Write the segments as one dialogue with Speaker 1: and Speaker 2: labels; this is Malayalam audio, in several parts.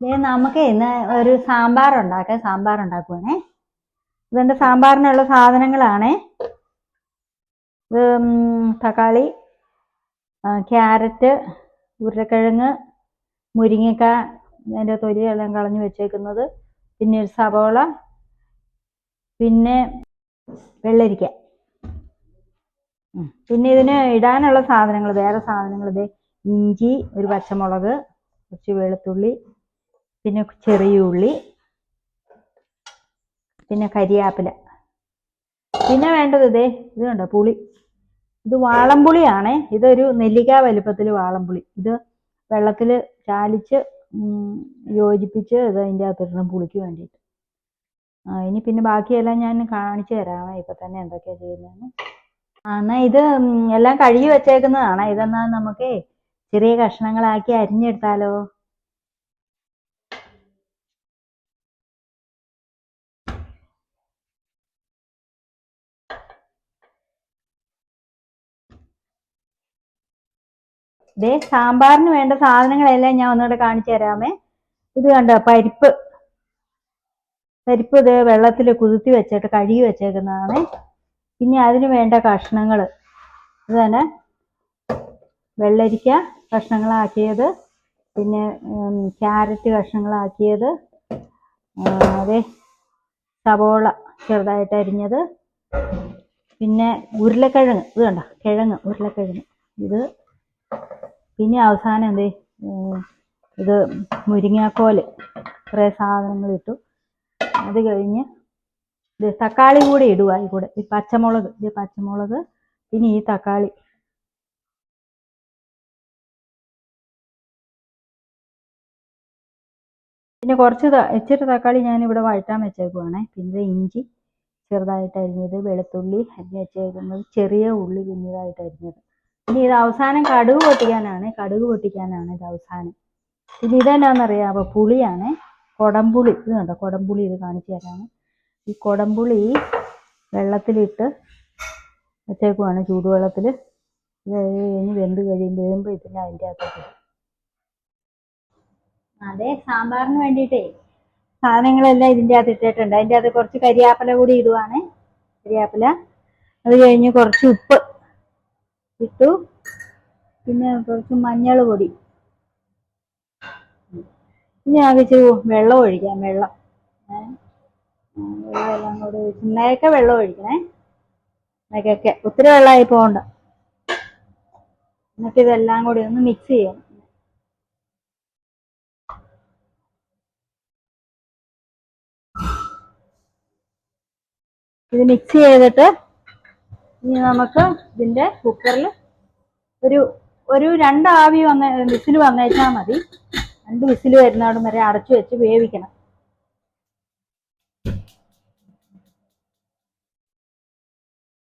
Speaker 1: നമുക്ക് ഇന്ന് ഒരു സാമ്പാർ ഉണ്ടാക്കുവാണേ. ഇതെന്റെ സാമ്പാറിനുള്ള സാധനങ്ങളാണേ. ഇത് തക്കാളി, ക്യാരറ്റ്, ഉരുളക്കിഴങ്ങ്, മുരിങ്ങക്ക അതിൻ്റെ തൊലിയെല്ലാം കളഞ്ഞു വെച്ചേക്കുന്നത്, പിന്നെ ഒരു സവോള, പിന്നെ വെള്ളരിക്ക. പിന്നെ ഇതിന് ഇടാനുള്ള സാധനങ്ങൾ, വേറെ സാധനങ്ങൾ ഇത് ഇഞ്ചി, ഒരു പച്ചമുളക്, കുറച്ച് വെളുത്തുള്ളി, പിന്നെ ചെറിയ ഉള്ളി, പിന്നെ കരിയാപ്പില. പിന്നെ വേണ്ടത് ഇത് കണ്ടോ, പുളി. ഇത് വാളംപുളിയാണേ. ഇതൊരു നെല്ലിക്ക വലുപ്പത്തിൽ വാളംപുളി. ഇത് വെള്ളത്തിൽ ചാലിച്ച് യോജിപ്പിച്ച് ഇത് അതിൻ്റെ അകത്തിടണം പുളിക്ക് വേണ്ടിയിട്ട്. ഇനി പിന്നെ ബാക്കിയെല്ലാം ഞാൻ കാണിച്ചു തരാമേ ഇപ്പം തന്നെ എന്തൊക്കെയാണ് ചെയ്യുന്നതെന്ന്. എന്നാൽ ഇത് എല്ലാം കഴുകി വെച്ചേക്കുന്നതാണ്. ഇതെന്നാൽ നമുക്ക് ചെറിയ കഷ്ണങ്ങളാക്കി അരിഞ്ഞെടുത്താലോ? സാമ്പാറിന് വേണ്ട സാധനങ്ങളെല്ലാം ഞാൻ ഒന്നുകൂടെ കാണിച്ചു തരാമേ. ഇത് കണ്ടോ, പരിപ്പ് ഇത് വെള്ളത്തിൽ കുതിർത്തി വെച്ചിട്ട് കഴുകി വെച്ചേക്കുന്നതാണ്. പിന്നെ അതിന് വേണ്ട കഷ്ണങ്ങൾ ഇത് തന്നെ, വെള്ളരിക്ക കഷ്ണങ്ങളാക്കിയത്, പിന്നെ ക്യാരറ്റ് കഷ്ണങ്ങളാക്കിയത്, സവോള ചെറുതായിട്ട് അരിഞ്ഞത്, പിന്നെ ഉരുളക്കിഴങ്ങ്. ഇത് കണ്ടോ, ഉരുളക്കിഴങ്ങ് ഇത്. പിന്നെ അവസാനം ഇത് മുരിങ്ങാക്കോല്. കുറേ സാധനങ്ങൾ ഇട്ടു. അത് കഴിഞ്ഞ് ഇത് തക്കാളി കൂടി ഇടുക. കൂടെ ഈ പച്ചമുളക്, പിന്നെ ഈ തക്കാളി. പിന്നെ ഇച്ചിരി തക്കാളി ഞാനിവിടെ വഴറ്റാൻ വെച്ചേക്കുവാണേ. പിന്നെ ഇഞ്ചി ചെറുതായിട്ട് അരിഞ്ഞത്, വെളുത്തുള്ളി അരിഞ്ഞ് വെച്ചേക്കുന്നത്, ചെറിയ ഉള്ളി കുഞ്ഞതായിട്ട് അരിഞ്ഞത്. ഇനി ഇത് അവസാനം കടുക് പൊട്ടിക്കാനാണ് ഇത് അവസാനം. പിന്നെ ഇതെന്നാന്നറിയാമോ, പുളിയാണ്, കൊടംപുളി. ഇത് കണ്ടോ, കൊടംപുളി. ഇത് കാണിച്ചു തരാണ്. ഈ കൊടംപുളി വെള്ളത്തിലിട്ട് വെച്ചേക്കുവാണ്, ചൂടുവെള്ളത്തിൽ. ഇത് കഴിഞ്ഞ് വെന്ത് കഴിയുമ്പോൾ ഇതിന് അതിൻ്റെ അകത്തോട്ട്. സാമ്പാറിന് വേണ്ടിയിട്ടേ സാധനങ്ങളെല്ലാം ഇതിൻ്റെ അകത്ത് ഇട്ടിട്ടുണ്ട്. അതിൻ്റെ അകത്ത് കുറച്ച് കരിയാപ്പില കൂടി ഇടുവാണ്. കരിയാപ്പില. അത് കഴിഞ്ഞ് കുറച്ച് ഉപ്പ് ഇട്ടു. പിന്നെ കുറച്ച് മഞ്ഞൾ പൊടി. ഇനി ആവശ്യച്ച് വെള്ളം ഒഴിക്കാം. വെള്ളം എല്ലാം കൂടി ഒഴിച്ച് വെള്ളം ഒഴിക്കണേ. ഒത്തിരി വെള്ളമായി പോകണ്ട. എന്നിട്ട് ഇതെല്ലാം കൂടി ഒന്ന് മിക്സ് ചെയ്യണം. ഇത് മിക്സ് ചെയ്തിട്ട് ഇനി നമുക്ക് ഇതിൻ്റെ കുക്കറിൽ ഒരു 2 ആവി വിസിൽ വന്നേച്ചാൽ മതി. 2 വിസിൽ വരുന്നവിടം വരെ അടച്ചു വെച്ച് വേവിക്കണം.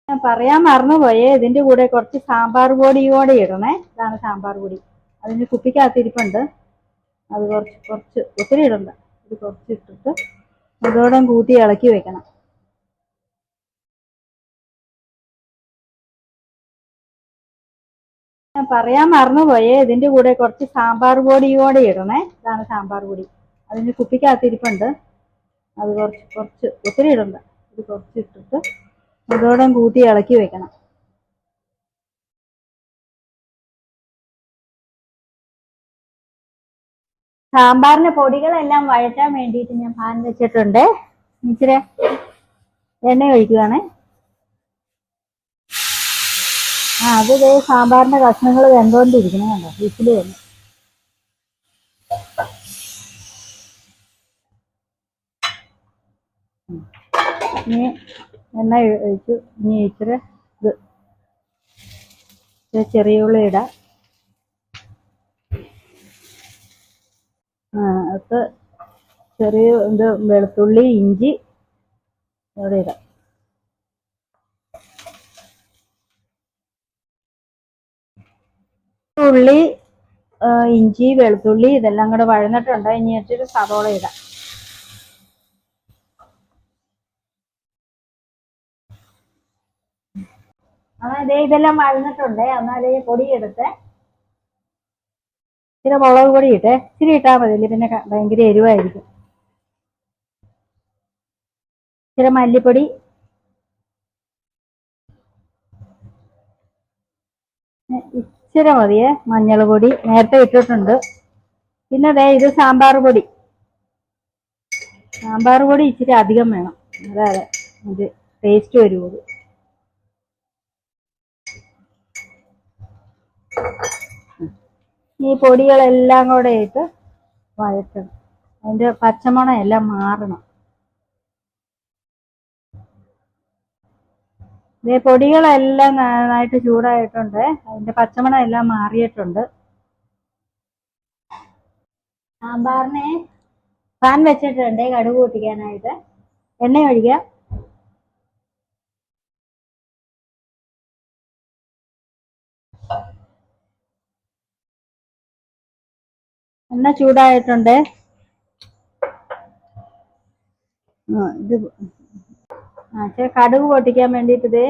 Speaker 1: ഞാൻ പറയാൻ മറന്നുപോയേ, ഇതിൻ്റെ കൂടെ കുറച്ച് സാമ്പാർ പൊടി കൂടെ ഇടണേ. ഇതാണ് സാമ്പാർ പൊടി. അതിന് കുപ്പിക്കകത്തിരിപ്പുണ്ട്. അത് കുറച്ച് ഒത്തിരി ഇടണ്ട. ഇത് കുറച്ച് ഇട്ടിട്ട് അതോടെ കൂട്ടി ഇളക്കി വെക്കണം. ഞാൻ പറയാൻ മറന്നുപോയേ, ഇതിൻ്റെ കൂടെ കുറച്ച് സാമ്പാർ പൊടി കൂടെ ഇടണേ. ഇതാണ് സാമ്പാർ പൊടി. അതിന് കുപ്പിക്കകത്തിരിപ്പുണ്ട്. അത് കുറച്ച് ഒത്തിരി ഇടണ്ട. ഇത് കുറച്ച് ഇട്ടിട്ട് അതോടെ കൂട്ടി ഇളക്കി വെക്കണം. സാമ്പാറിന്റെ പൊടികളെല്ലാം വഴറ്റാൻ വേണ്ടിയിട്ട് ഞാൻ പാൻ വെച്ചിട്ടുണ്ട്. ഇച്ചിരി എണ്ണ ഒഴിക്കുവാണ്. അത് സാമ്പാറിന്റെ കഷ്ണങ്ങൾ വെന്തോണ്ടിരിക്കണം. കണ്ടോ, വിസിൽ വന്നു. ഇനി എണ്ണ ഒഴിച്ചു. ഇനി ഇച്ചിരി ചെറിയ ഉള്ളി ഇടാം. അത് ചെറിയ വെളുത്തുള്ളി, ഇഞ്ചി ഇവിടെ ഇടാം. ഉള്ളി, ഇഞ്ചി, വെളുത്തുള്ളി ഇതെല്ലാം കൂടെ വഴന്നിട്ടുണ്ട്. ഇനി ഇച്ചിരി സവോള ഇടാം. ഇതെല്ലാം വഴന്നിട്ടുണ്ട്. എന്നാലേ പൊടിയെടുത്ത് ഇച്ചിരി മുളക് പൊടി ഇട്ടേ, ഇച്ചിരി ഇട്ടാൽ മതി, പിന്നെ ഭയങ്കര എരിവായിരിക്കും. ഇച്ചിരി മല്ലിപ്പൊടി, ഇച്ചിരി മതിയേ മഞ്ഞൾ പൊടി നേരത്തെ ഇട്ടിട്ടുണ്ട്. പിന്നെ ദേ ഇത് സാമ്പാർ പൊടി. സാമ്പാർ പൊടി ഇച്ചിരി അധികം വേണം, അതെ ഇത് ടേസ്റ്റ് വരുള്ളൂ. ഈ പൊടികളെല്ലാം കൂടെ ഇട്ട് വഴറ്റണം, അതിൻ്റെ പച്ചമണം എല്ലാം മാറണം. ഇതേ പൊടികളെല്ലാം നന്നായിട്ട് ചൂടായിട്ടുണ്ട്, അതിൻ്റെ പച്ചമണം എല്ലാം മാറിയിട്ടുണ്ട്. സാമ്പാറിനെ പാൻ വെച്ചിട്ടുണ്ട് കടുക് പൊട്ടിക്കാനായിട്ട്. എണ്ണ ഒഴിക്കാം. എണ്ണ ചൂടായിട്ടുണ്ട്. ഇത് കടുക് പൊട്ടിക്കാൻ വേണ്ടിയിട്ട് ഇത്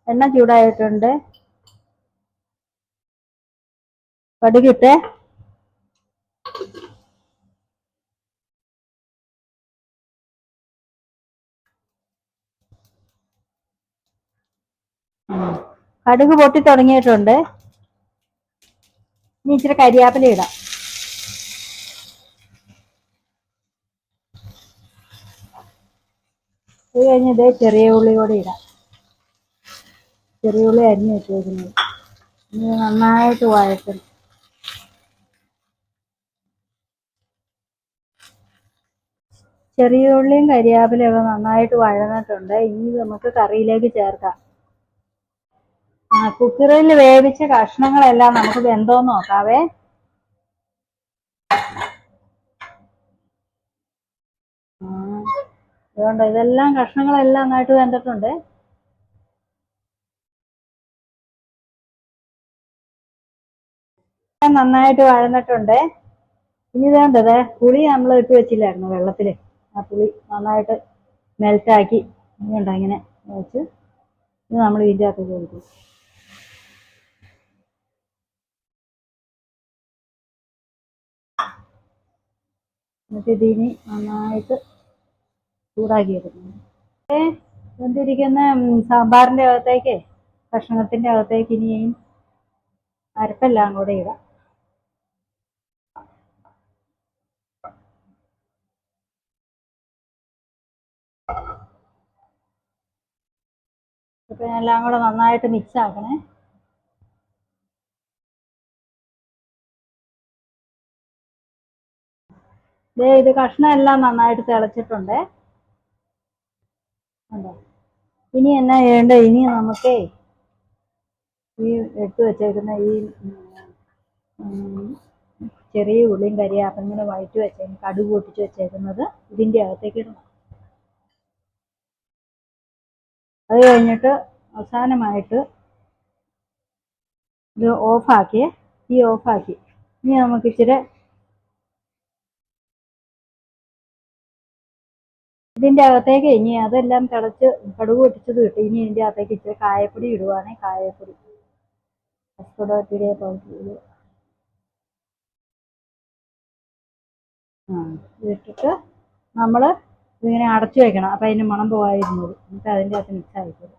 Speaker 1: എണ്ണ ചൂടായിട്ടുണ്ട്. കടുകിട്ട് കടുക് പൊട്ടി തുടങ്ങിയിട്ടുണ്ട്. ഇനി ഇച്ചിരി കരിയാപ്പില ഇടാം. അത് കഴിഞ്ഞ് ഇതേ ചെറിയ ഉള്ളി കൂടെ ഇടാം. ചെറിയ ഉള്ളി അരിഞ്ഞ് വെച്ചേക്കുന്നത് ഇനി നന്നായിട്ട് വഴറ്റണം. ചെറിയ ഉള്ളിയും കരിയാപ്പിലയൊക്കെ നന്നായിട്ട് വഴന്നിട്ടുണ്ട്. ഇനി നമുക്ക് കറിയിലേക്ക് ചേർക്കാം. കുക്കറിൽ വേവിച്ച കഷ്ണങ്ങളെല്ലാം നമുക്ക് വെന്തോന്ന് നോക്കാവേ. അതുകൊണ്ട് ഇതെല്ലാം കഷ്ണങ്ങളെല്ലാം നന്നായിട്ട് വെന്തിട്ടുണ്ട്. നന്നായിട്ട് വഴന്നിട്ടുണ്ട്. ഇനി ഇതേണ്ടത് പുളി നമ്മൾ ഇട്ട് വെച്ചില്ലായിരുന്നു വെള്ളത്തിൽ, ആ പുളി നന്നായിട്ട് മെൽറ്റാക്കി ഇനിയുണ്ടോ ഇങ്ങനെ വെച്ച് ഇത് നമ്മൾ ഇതിൻ്റെ അകത്തേക്ക് കൊടുക്കും. എന്നിട്ട് ഇതിനി നന്നായിട്ട് ചൂടാക്കി എടുക്കുന്നു. വെന്തിരിക്കുന്ന സാമ്പാറിൻ്റെ അകത്തേക്ക് കഷ്ണത്തിൻ്റെ അകത്തേക്ക് ഇനിയും അരപ്പെല്ലാം കൂടെ ഇടാം. ഇപ്പം എല്ലാം കൂടെ നന്നായിട്ട് മിക്സ് ആക്കണേ. ഇത് കഷ്ണം എല്ലാം നന്നായിട്ട് തിളച്ചിട്ടുണ്ട്. അതെ, ഇനി എന്നാ ചെയ്യേണ്ടത്, ഇനി നമുക്ക് ഈ എടുത്തു വെച്ചേക്കുന്ന ഈ ചെറിയ ഉള്ളിയും കരിയാപ്പിലും ഇങ്ങനെ വഴറ്റി വെച്ചേക്കും കടുക് പൊട്ടിച്ച് വെച്ചേക്കുന്നത് ഇതിൻ്റെ അകത്തേക്ക് ഇടണം. അത് കഴിഞ്ഞിട്ട് അവസാനമായിട്ട് ഇത് ഓഫാക്കി ഇനി നമുക്ക് ഇച്ചിരി ഇതിൻ്റെ അകത്തേക്ക് ഇനി അതെല്ലാം തിളച്ച് കടുക് പൊട്ടിച്ചത് കിട്ടും. ഇനി ഇതിൻ്റെ അകത്തേക്ക് ഇച്ചിരി കായപ്പൊടി ഇടുവാണെങ്കിൽ കായപ്പൊടി കസ്തൂരിയുടെ പൗഡർ ഇട്ടിട്ട് നമ്മൾ ഇതിങ്ങനെ അടച്ചു വെക്കണം. അപ്പം അതിൻ്റെ മണം പോകാതിരുന്നത് എന്നിട്ട് അതിൻ്റെ അകത്ത് മിക്സ് ആയിക്കോളും.